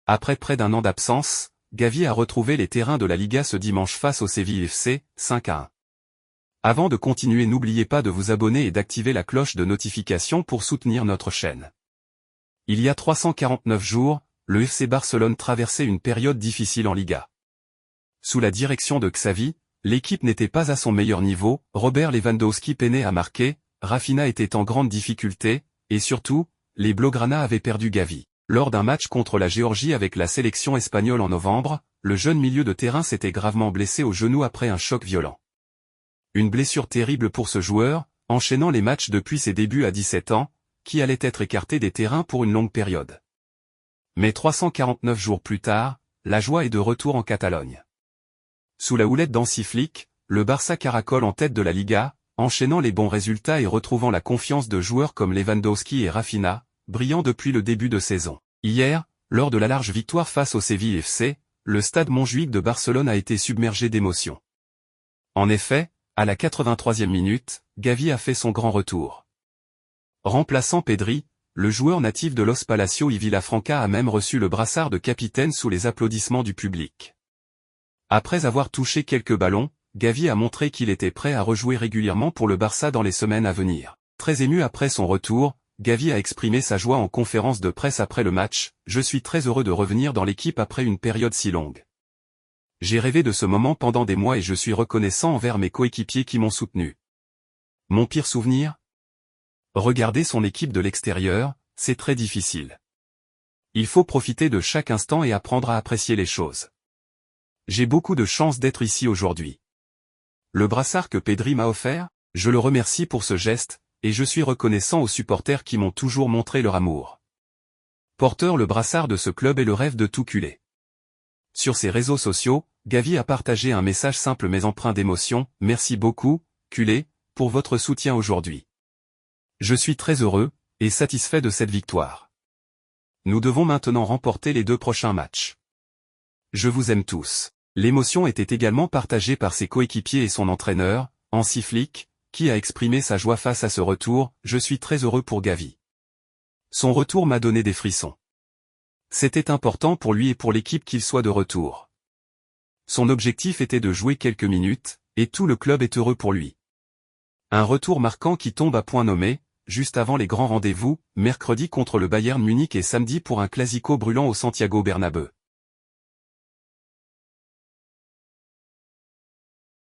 Après près d'un an d'absence, Gavi a retrouvé les terrains de la Liga ce dimanche face au Séville FC, 5-1. Avant de continuer, n'oubliez pas de vous abonner et d'activer la cloche de notification pour soutenir notre chaîne. Il y a 349 jours, le FC Barcelone traversait une période difficile en Liga. Sous la direction de Xavi, l'équipe n'était pas à son meilleur niveau, Robert Lewandowski peinait à marquer, Rafinha était en grande difficulté, et surtout, les Blaugrana avaient perdu Gavi. Lors d'un match contre la Géorgie avec la sélection espagnole en novembre, le jeune milieu de terrain s'était gravement blessé au genou après un choc violent. Une blessure terrible pour ce joueur, enchaînant les matchs depuis ses débuts à 17 ans, qui allait être écarté des terrains pour une longue période. Mais 349 jours plus tard, la joie est de retour en Catalogne. Sous la houlette d'Hansi Flick, le Barça caracole en tête de la Liga, enchaînant les bons résultats et retrouvant la confiance de joueurs comme Lewandowski et Rafinha, brillants depuis le début de saison. Hier, lors de la large victoire face au Séville FC, le stade Montjuïc de Barcelone a été submergé d'émotions. En effet, à la 83e minute, Gavi a fait son grand retour. Remplaçant Pedri, le joueur natif de Los Palacios y Vilafranca a même reçu le brassard de capitaine sous les applaudissements du public. Après avoir touché quelques ballons, Gavi a montré qu'il était prêt à rejouer régulièrement pour le Barça dans les semaines à venir. Très ému après son retour, Gavi a exprimé sa joie en conférence de presse après le match. « Je suis très heureux de revenir dans l'équipe après une période si longue. J'ai rêvé de ce moment pendant des mois et je suis reconnaissant envers mes coéquipiers qui m'ont soutenu. Mon pire souvenir ? Regarder son équipe de l'extérieur, c'est très difficile. Il faut profiter de chaque instant et apprendre à apprécier les choses. J'ai beaucoup de chance d'être ici aujourd'hui. Le brassard que Pedri m'a offert, je le remercie pour ce geste, et je suis reconnaissant aux supporters qui m'ont toujours montré leur amour. Porteur le brassard de ce club est le rêve de tout culé. » Sur ses réseaux sociaux, Gavi a partagé un message simple mais empreint d'émotion. « Merci beaucoup, culé, pour votre soutien aujourd'hui. Je suis très heureux, et satisfait de cette victoire. Nous devons maintenant remporter les 2 prochains matchs. Je vous aime tous. » L'émotion était également partagée par ses coéquipiers et son entraîneur, Hansi Flick, qui a exprimé sa joie face à ce retour. « Je suis très heureux pour Gavi. Son retour m'a donné des frissons. C'était important pour lui et pour l'équipe qu'il soit de retour. Son objectif était de jouer quelques minutes, et tout le club est heureux pour lui. Un retour marquant qui tombe à point nommé, juste avant les grands rendez-vous, mercredi contre le Bayern Munich et samedi pour un classico brûlant au Santiago Bernabéu.